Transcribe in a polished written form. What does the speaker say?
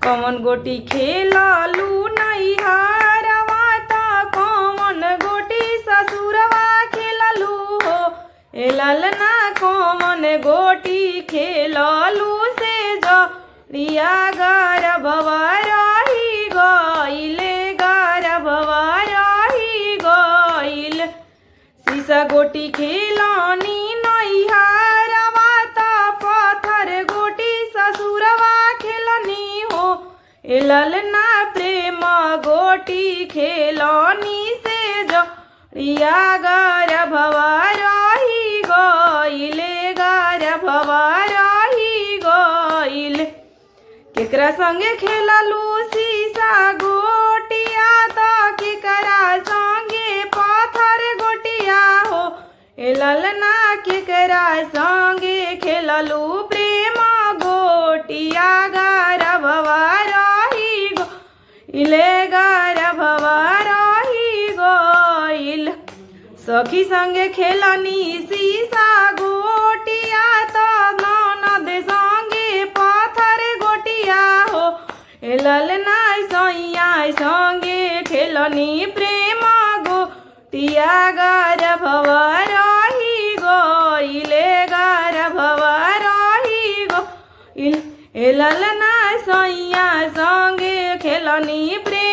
कौन गोटी खेललू नैहरवा त कौन गोटी ससुरवा खेललू हो। ए ललना कौन गोटी खेललू से जरिया गर्भवा रही गइले गर्भवा रही गइल। सीसा गोटी खेलनी नैहरवा त पत्थर गोटी ससुरवा खेलनी हो। ए ललना प्रेम गोटी खेलनी से जरिया गर्भवा रही गइले गर्भवा रही गइल। केकरा संगे खेललू सीसा गोटिया त केकरा संगे पत्थर गोटिया हो। ए ललना केकरा संगे खेललू प्रेम गोटिया गर्भवा रही गइले गर्भवा रही गइल। सखी संगे खेलनी सीसा गोटिया त ननद संगे पत्थर गोटिया हो। ए ललना सैया संगे खेलनी प्रेम गोटिया गर्भवा रही गइले गर्भवा रही गइल। ए ललना सैया संगे खेलनी प्रेम